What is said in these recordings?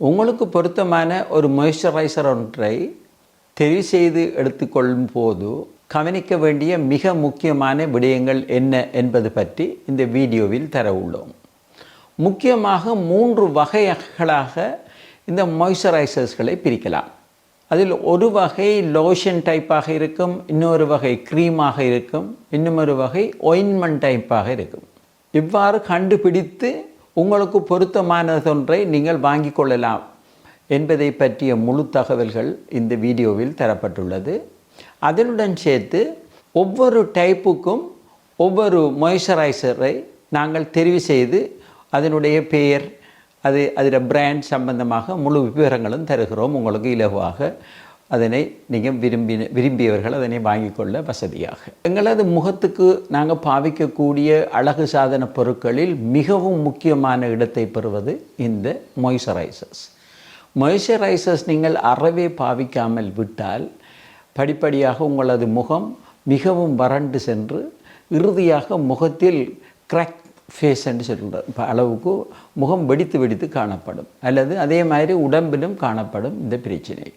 உங்களுக்கு பொருத்தமான ஒரு மாய்ஸ்சரைசர் ஒன்றை தெரிவு செய்து எடுத்துக்கொள்ளும் போது கவனிக்க வேண்டிய மிக முக்கியமான விடயங்கள் என்ன என்பது பற்றி இந்த வீடியோவில் தர உள்ளோம். முக்கியமாக 3 வகைகளாக இந்த மாய்ஸ்சரைசர்ஸ்களை பிரிக்கலாம். அதில் ஒரு வகை லோஷன் டைப்பாக இருக்கும், இன்னொரு வகை க்ரீமாக இருக்கும், இன்னொரு வகை ஒயின்மெண்ட் டைப்பாக இருக்கும். இவ்வாறு கண்டுபிடித்து உங்களுக்கு பொருத்தமானதொன்றை நீங்கள் வாங்கி கொள்ளலாம் என்பதை பற்றிய முழு தகவல்கள் இந்த வீடியோவில் தரப்பட்டுள்ளது. அதனுடன் சேர்த்து ஒவ்வொரு டைப்புக்கும் ஒவ்வொரு மாய்ஸ்சரைசரை நாங்கள் தெரிவு செய்து அதனுடைய பெயர் அதில் பிராண்ட் சம்பந்தமாக முழு விவரங்களும் தருகிறோம். உங்களுக்கு இலகுவாக அதனை நீங்கள் விரும்பியவர்கள் அதனை வாங்கிக்கொள்ள வசதியாக. எங்களது முகத்துக்கு நாங்கள் பாவிக்கக்கூடிய அழகு சாதன பொருட்களில் மிகவும் முக்கியமான இடத்தை பெறுவது இந்த மாய்ஸ்சரைசர்ஸ். மாய்ஸ்சரைசர்ஸ் நீங்கள் அறவே பாவிக்காமல் விட்டால் படிப்படியாக உங்களது முகம் மிகவும் வறண்டு சென்று இறுதியாக முகத்தில் கிராக் ஃபேஸ் என்று சொல்கிற அளவுக்கு முகம் வெடித்து காணப்படும், அல்லது அதே மாதிரி உடம்பிலும் காணப்படும் இந்த பிரச்சனை.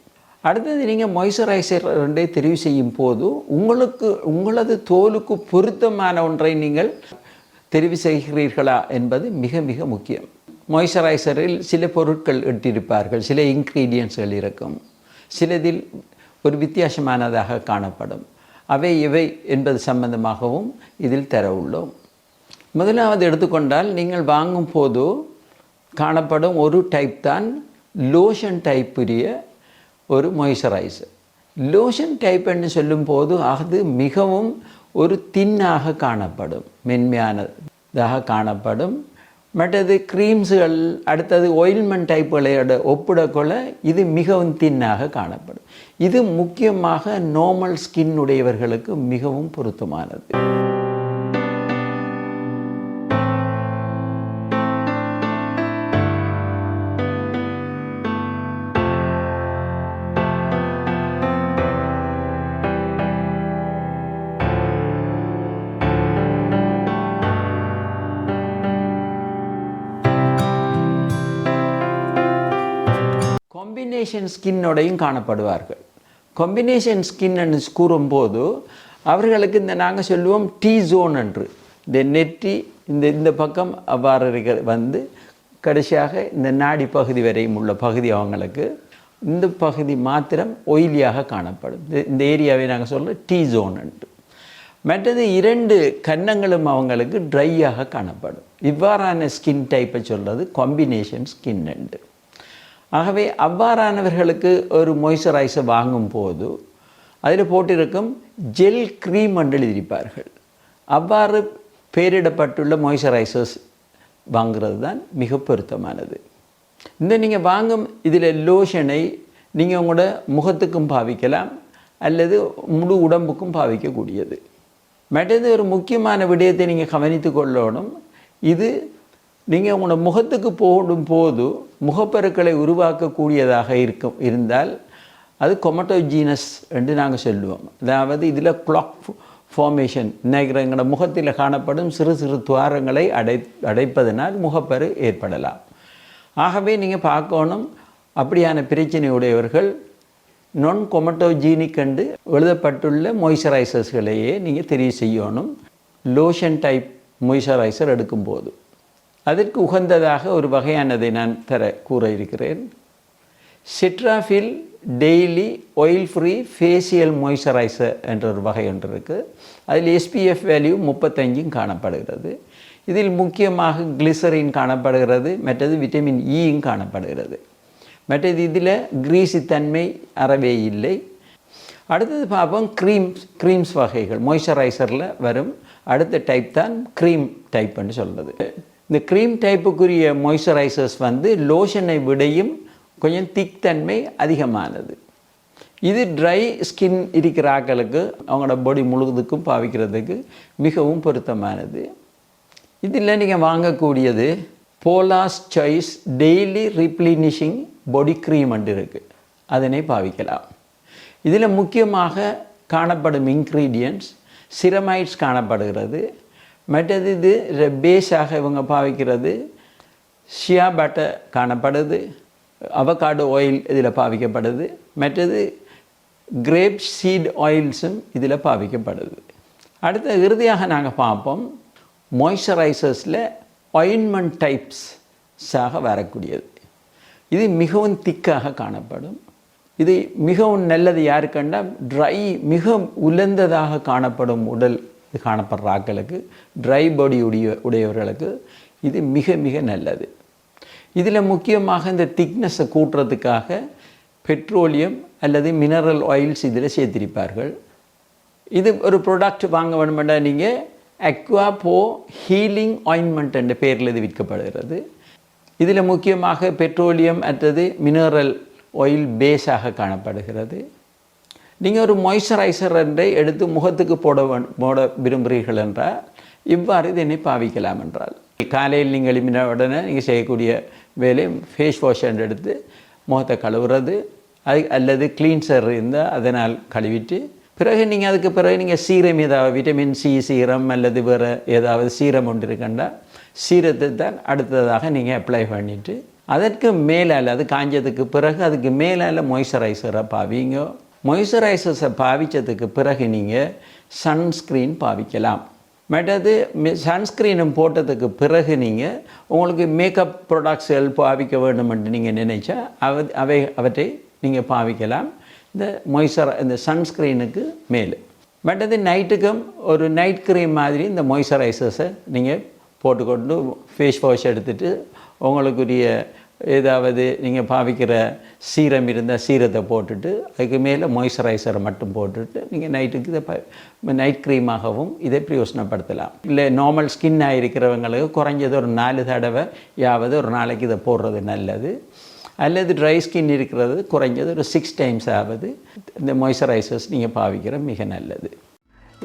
அடுத்தது நீங்கள் மாய்ஸ்சரைசர் ஒன்றை தெரிவு செய்யும் போது உங்களது தோலுக்கு பொருத்தமான ஒன்றை நீங்கள் தெரிவு செய்கிறீர்களா என்பது மிக மிக முக்கியம். மாய்ஸ்சரைசரில் சில பொருட்கள் இட்டிருப்பார்கள், சில இன்க்ரீடியன்ட்ஸ்கள் இருக்கும், சிலதில் ஒரு வித்தியாசமானதாக காணப்படும். அவை எவை என்பது சம்பந்தமாகவும் இதில் தர உள்ளோம். முதலாவது எடுத்துக்கொண்டால் நீங்கள் வாங்கும் போது காணப்படும் ஒரு டைப் தான் லோஷன் டைப்புரிய ஒரு மாய்ஸ்சரைசர். லோஷன் டைப் என்று சொல்லும்போது அது மிகவும் ஒரு தின்னாக காணப்படும், மென்மையானதாக காணப்படும். மற்றது க்ரீம்ஸுகள், அடுத்தது ஆயில்மெண்ட் டைப்புகளோட ஒப்பிடக்கொள்ள இது மிகவும் தின்னாக காணப்படும். இது முக்கியமாக நார்மல் ஸ்கின் உடையவர்களுக்கு மிகவும் பொருத்தமானது. காம்பினேஷன் ஸ்கின்னோடையும் காணப்படுவார்கள். காம்பினேஷன் ஸ்கின் என்று கூறும்போது அவர்களுக்கு இந்த நாங்கள் சொல்லுவோம் டீ ஜோன் என்று, இந்த நெற்றி இந்த பக்கம் அவ்வாறு வந்து கடைசியாக இந்த நாடி பகுதி வரையும் உள்ள பகுதி அவங்களுக்கு இந்த பகுதி மாத்திரம் ஒயிலியாக காணப்படும். இந்த ஏரியாவை நாங்கள் சொல்ல டீ ஜோன் என்று. மற்றது 2 கன்னங்களும் அவங்களுக்கு ட்ரையாக காணப்படும். இவ்வாறான ஸ்கின் டைப்பை சொல்கிறது காம்பினேஷன் ஸ்கின் என்று. ஆகவே அவ்வாறானவர்களுக்கு ஒரு மாய்ஸ்சரைசர் வாங்கும் போது அதில் போட்டிருக்கும் ஜெல் க்ரீம் என்று எழுதியிருப்பார்கள். அவ்வாறு பெயரிடப்பட்டுள்ள மாய்ஸ்சரைசர்ஸ் வாங்கிறது தான் மிக பொருத்தமானது. இந்த நீங்கள் வாங்கும் இதில் லோஷனை நீங்கள் உங்களோட முகத்துக்கும் பாவிக்கலாம், அல்லது முழு உடம்புக்கும் பாவிக்கக்கூடியது. மற்றது ஒரு முக்கியமான விடயத்தை நீங்கள் கவனித்து கொள்ளணும். இது நீங்கள் உங்களோட முகத்துக்கு போடும்போது முகப்பருக்களை உருவாக்கக்கூடியதாக இருந்தால் அது கொமட்டோஜீனஸ் என்று நாங்கள் சொல்லுவோம். அதாவது இதில் கிளாக் ஃபார்மேஷன் எங்களோட முகத்தில் காணப்படும் சிறு சிறு துவாரங்களை அடைப்பதனால் முகப்பரு ஏற்படலாம். ஆகவே நீங்கள் பார்க்கணும், அப்படியான பிரச்சனையுடையவர்கள் நான் கொமட்டோஜீனிக் என்று எழுதப்பட்டுள்ள மாய்ஸ்சரைசர்ஸ்களையே நீங்கள் தெரிவு செய்யணும் லோஷன் டைப் மாய்ஸ்சரைசர் எடுக்கும்போது. அதற்கு உகந்ததாக ஒரு வகையானதை நான் கூற இருக்கிறேன். Cetaphil daily oil free facial moisturiser என்ற ஒரு வகை ஒன்று இருக்குது. அதில் SPF வேல்யூ 35 காணப்படுகிறது. இதில் முக்கியமாக கிளிசரின் காணப்படுகிறது, மற்றது விட்டமின் ஈயும் காணப்படுகிறது. மற்றது இதில் கிரீசித்தன்மை அறவே இல்லை. அடுத்தது பார்ப்போம் க்ரீம்ஸ் வகைகள். மாய்ஸ்சரைசரில் வரும் அடுத்த டைப் தான் க்ரீம் டைப்னு சொல்கிறது. இந்த க்ரீம் டைப்புக்குரிய மாய்ஸ்சரைசர்ஸ் வந்து லோஷனை விடையும் கொஞ்சம் திக்தன்மை அதிகமானது. இது ட்ரை ஸ்கின் இருக்கிற ஆட்களுக்கு அவங்களோட பாடி முழுவதுக்கும் பாவிக்கிறதுக்கு மிகவும் பொருத்தமானது. இதில் நீங்கள் வாங்கக்கூடியது போலாஸ் சாய்ஸ் டெய்லி ரீப்ளீனிஷிங் பாடி க்ரீம் என்று இருக்குது, அதனை பாவிக்கலாம். இதில் முக்கியமாக காணப்படும் இன்க்ரீடியன்ட்ஸ் சிரமைட்ஸ் காணப்படுகிறது. மற்றது இது பேஸாக இவங்க பாவிக்கிறது ஷியா பட்டர் காணப்படுது. அவகாடோ ஆயில் இதில் பாவிக்கப்படுது. மற்றது கிரேப் சீட் ஆயில்ஸும் இதில் பாவிக்கப்படுது. அடுத்த இறுதியாக நாங்கள் பார்ப்போம் மாய்ஸ்சரைசர்ஸில் ஆயின்மெண்ட் டைப்ஸாக வரக்கூடியது. இது மிகவும் திக்காக காணப்படும். இது மிகவும் நல்லது யாருக்கண்டா ட்ரை மிக உலர்ந்ததாக காணப்படும் உடல் காணப்படுற ஆட்களுக்கு, ட்ரை பாடி உடையவர்களுக்கு இது மிக மிக நல்லது. இதில் முக்கியமாக இந்த திக்னஸை கூட்டுறதுக்காக பெட்ரோலியம் அல்லது மினரல் ஆயில்ஸ் இதில் சேர்த்திருப்பார்கள். இது ஒரு ப்ராடக்ட் வாங்க வேணுமெண்டா நீங்கள் அக்வா போ ஹீலிங் ஆயின்மெண்ட் என்ற பேரில் இது விற்கப்படுகிறது. இதில் முக்கியமாக பெட்ரோலியம் அல்லது மினரல் ஆயில் பேஸாக காணப்படுகிறது. நீங்கள் ஒரு மாய்ஸ்சரைசர் என்றை எடுத்து முகத்துக்கு போட விரும்புகிறீர்கள் என்றால் இவ்வாறு இதனை பாவிக்கலாம். என்றால் காலையில் நீங்கள் எழுப்பின உடனே நீங்கள் செய்யக்கூடிய வேலை ஃபேஸ் வாஷ் என்று எடுத்து முகத்தை கழுவுறது, அல்லது கிளீன்சர் இருந்தால் அதனால் கழுவிட்டு பிறகு நீங்கள் அதுக்கு பிறகு நீங்கள் சீரம் ஏதாவது விட்டமின் சி சீரம் அல்லது வேறு ஏதாவது சீரம் ஒன்று இருக்கண்டா சீரத்தை தான் அடுத்ததாக நீங்கள் அப்ளை பண்ணிவிட்டு அதற்கு மேலால் அது காஞ்சதுக்கு பிறகு அதுக்கு மேலால் மாய்ஸ்சரைசரை பாவிங்க. மாய்ஸ்சரைசர்ஸை பாவித்ததுக்கு பிறகு நீங்கள் சன்ஸ்க்ரீன் பாவிக்கலாம். மற்றது சன்ஸ்க்ரீனும் போட்டதுக்கு பிறகு நீங்கள் உங்களுக்கு மேக்கப் ப்ராடக்ட்ஸ்கள் பாவிக்க வேண்டும் என்று நீங்கள் நினைச்சா அவற்றை நீங்கள் பாவிக்கலாம் இந்த சன்ஸ்க்ரீனுக்கு மேலே. மற்றது நைட்டுக்கும் ஒரு நைட் க்ரீம் மாதிரி இந்த மாய்ஸ்சரைசர்ஸை நீங்கள் போட்டுக்கொண்டு ஃபேஸ் வாஷ் எடுத்துகிட்டு உங்களுக்குரிய ஏதாவது நீங்கள் பாவிக்கிற சீரம் இருந்தால் சீரத்தை போட்டுட்டு அதுக்கு மேலே மாய்ஸ்சரைசரை மட்டும் போட்டுட்டு நீங்கள் நைட்டுக்கு இதை நைட் க்ரீமாகவும் இதை பிரயோசனப்படுத்தலாம். இல்லை நார்மல் ஸ்கின்னாக இருக்கிறவங்களுக்கு குறைஞ்சது ஒரு 4 தடவை யாவது ஒரு நாளைக்கு இதை போடுறது நல்லது. அல்லது ட்ரை ஸ்கின் இருக்கிறது குறைஞ்சது ஒரு 6 டைம்ஸ் ஆகுது இந்த மாய்ஸ்சரைசர்ஸ் நீங்கள் பாவிக்கிற மிக நல்லது.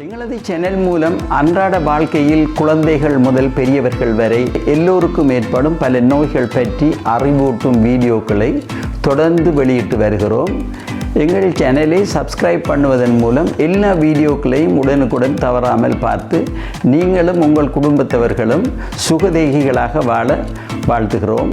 எங்களது சேனல் மூலம் அன்றாட வாழ்க்கையில் குழந்தைகள் முதல் பெரியவர்கள் வரை எல்லோருக்கும் ஏற்படும் பல நோய்கள் பற்றி அறிவூட்டும் வீடியோக்களை தொடர்ந்து வெளியிட்டு வருகிறோம். எங்கள் சேனலை சப்ஸ்கிரைப் பண்ணுவதன் மூலம் எல்லா வீடியோக்களையும் உடனுக்குடன் தவறாமல் பார்த்து நீங்களும் உங்கள் குடும்பத்தவர்களும் சுகதேகிகளாக வாழ வாழ்த்துகிறோம்.